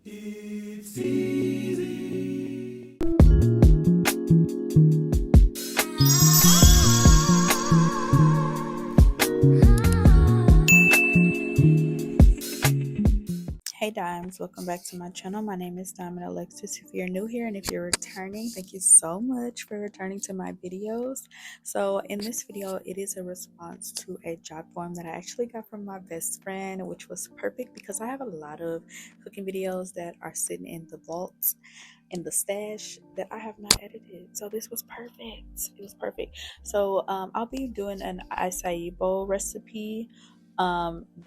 It's easy. Hey Dimes, welcome back to my channel. My name is Diamond Alexus. If you're new here and if you're returning, thank you so much for returning to my videos. So in this video, it is a response to a Jotform that I actually got from my best friend, which was perfect because I have a lot of cooking videos that are sitting in the vault, in the stash, that I have not edited. So this was perfect. It was perfect. So I'll be doing an acai bowl recipe.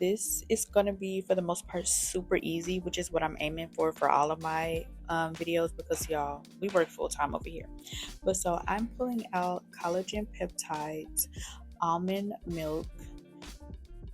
This is gonna be for the most part super easy, which is what I'm aiming for all of my videos, because y'all, we work full-time over here. But so I'm pulling out collagen peptides, almond milk,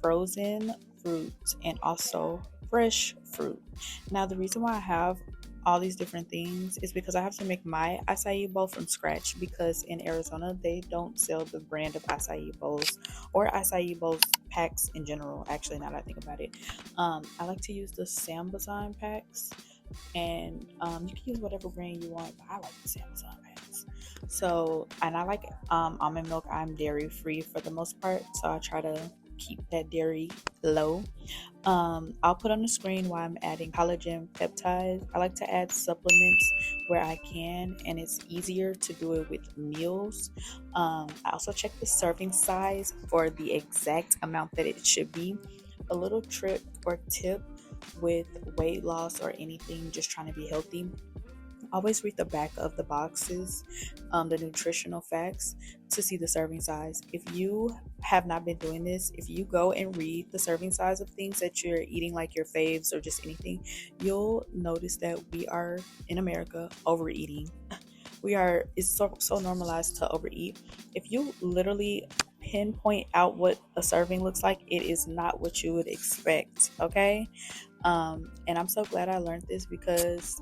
frozen fruit, and also fresh fruit. Now the reason why I have all these different things is because I have to make my acai bowl from scratch, because in Arizona they don't sell the brand of acai bowls or acai bowls packs in general. Actually, now that I think about it, I like to use the Sambazon packs, and you can use whatever brand you want, but I like the Sambazon packs. So, and I like almond milk. I'm dairy free for the most part, so I try to keep that dairy low. I'll put on the screen why I'm adding collagen peptides. I like to add supplements where I can, and it's easier to do it with meals. I also check the serving size for the exact amount that it should be. A little trick or tip with weight loss or anything, just trying to be healthy, always read the back of the boxes, the nutritional facts, to see the serving size. If you have not been doing this, if you go and read the serving size of things that you're eating, like your faves or just anything, you'll notice that we are in America overeating. It's so normalized to overeat. If you literally pinpoint out what a serving looks like, it is not what you would expect. Okay. And I'm so glad I learned this, because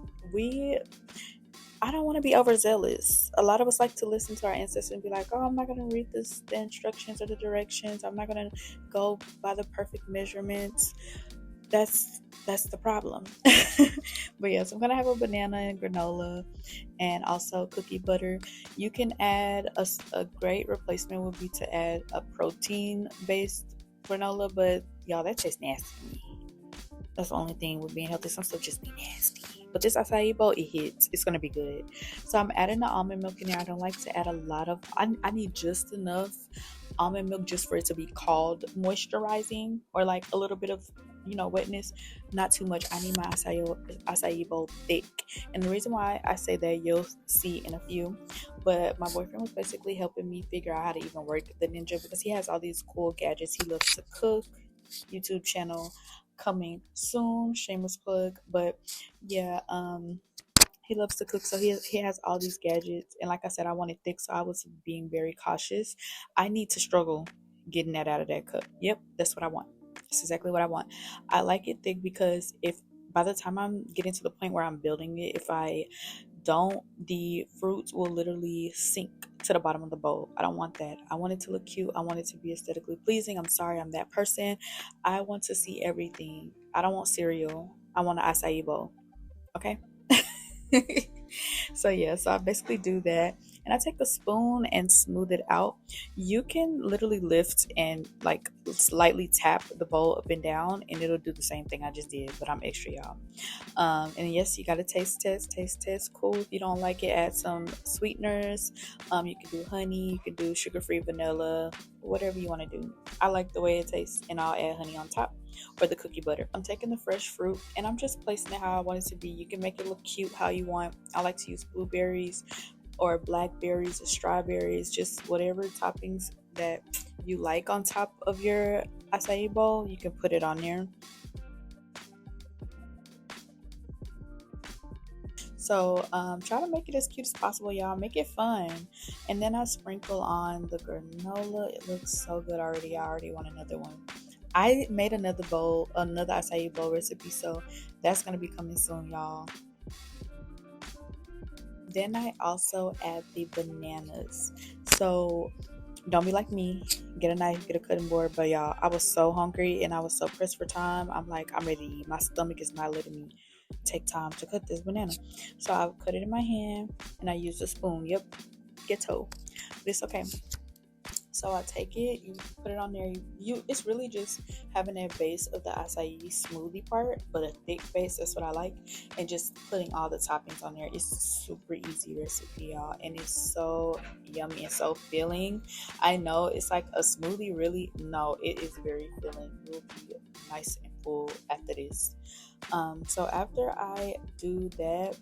I don't want to be overzealous. A lot of us like to listen to our ancestors and be like, oh, I'm not going to read the instructions or the directions. I'm not going to go by the perfect measurements. That's the problem. But yes, I'm going to have a banana and granola and also cookie butter. You can add a great replacement would be to add a protein based granola, but y'all, that tastes nasty to me. That's the only thing with being healthy. Some stuff just be nasty. But this acai bowl, it hits. It's gonna be good. So I'm adding the almond milk in there. I don't like to add a lot of. I need just enough almond milk just for it to be called moisturizing, or like a little bit of wetness. Not too much. I need my acai bowl thick. And the reason why I say that, you'll see in a few. But my boyfriend was basically helping me figure out how to even work the Ninja, because he has all these cool gadgets. He loves to cook. YouTube channel coming soon, shameless plug. But yeah, he loves to cook, so he has all these gadgets, and like I said, I want it thick, so I was being very cautious. I need to struggle getting that out of that cup. Yep, that's what I want. That's exactly what I want. I like it thick because if by the time I'm getting to the point where I'm building it, if I don't, the fruits will literally sink to the bottom of the bowl. I don't want that. I want it to look cute. I want it to be aesthetically pleasing. I'm sorry, I'm that person. I want to see everything. I don't want cereal. I want an acai bowl. Okay. So yeah, so I basically do that, and I take a spoon and smooth it out. You can literally lift and like slightly tap the bowl up and down, and it'll do the same thing I just did, but I'm extra, y'all. And yes, you gotta taste test. Cool. If you don't like it, add some sweeteners. You can do honey, you can do sugar-free vanilla, whatever you want to do. I like the way it tastes, and I'll add honey on top, or the cookie butter. I'm taking the fresh fruit and I'm just placing it how I want it to be. You can make it look cute how you want. I like to use blueberries or blackberries or strawberries, just whatever toppings that you like on top of your acai bowl, you can put it on there. So try to make it as cute as possible, y'all. Make it fun. And then I sprinkle on the granola. It looks so good already. I already want another one. I made another acai bowl recipe, so that's gonna be coming soon, y'all. Then I also add the bananas. So Don't be like me. Get a knife, get a cutting board. But y'all, I was so hungry and I was so pressed for time. I'm like, I'm ready to eat. My stomach is not letting me take time to cut this banana. So I cut it in my hand and I used a spoon. Yep, ghetto. But it's okay. So I take it, you put it on there. It's really just having a base of the acai smoothie part, but a thick base. That's what I like, and just putting all the toppings on there. It's a super easy recipe, y'all, and it's so yummy and so filling. I know it's like a smoothie, really. No, it is very filling. You'll be nice and full after this. So after I do that,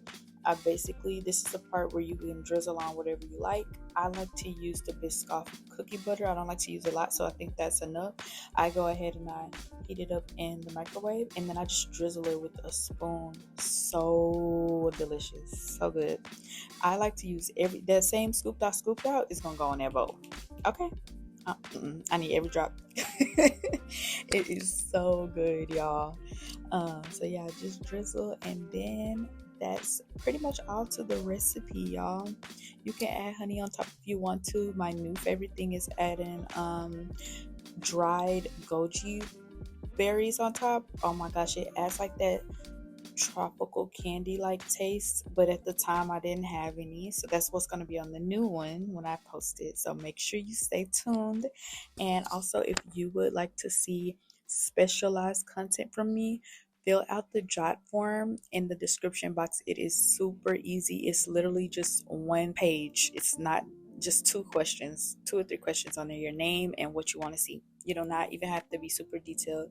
this is the part where you can drizzle on whatever you like. I like to use the Biscoff cookie butter. I don't like to use a lot, so I think that's enough. I go ahead and I heat it up in the microwave, and then I just drizzle it with a spoon. So delicious, so good. I like to use that same scooped out is gonna go in that bowl. Okay. I need every drop. It is so good, y'all. So yeah, just drizzle, and then that's pretty much all to the recipe, y'all. You can add honey on top if you want to. My new favorite thing is adding dried goji berries on top. Oh my gosh, it adds like that tropical candy like taste, but at the time I didn't have any, so that's what's going to be on the new one when I post it. So make sure you stay tuned. And also, if you would like to see specialized content from me, fill out the Jotform in the description box. It is super easy. It's literally just one page. It's not just two or three questions on there, your name and what you want to see. You do not even have to be super detailed.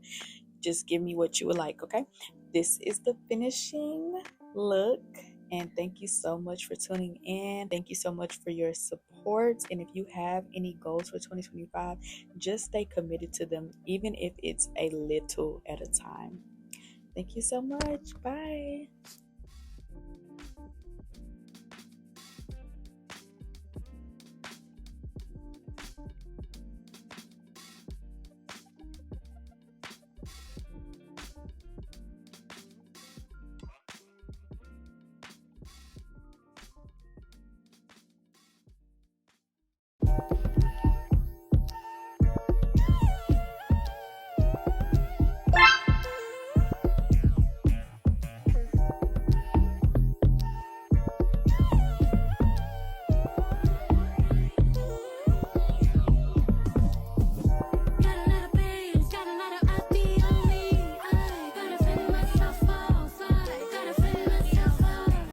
Just give me what you would like, okay? This is the finishing look. And thank you so much for tuning in. Thank you so much for your support. And if you have any goals for 2025, just stay committed to them, even if it's a little at a time. Thank you so much. Bye.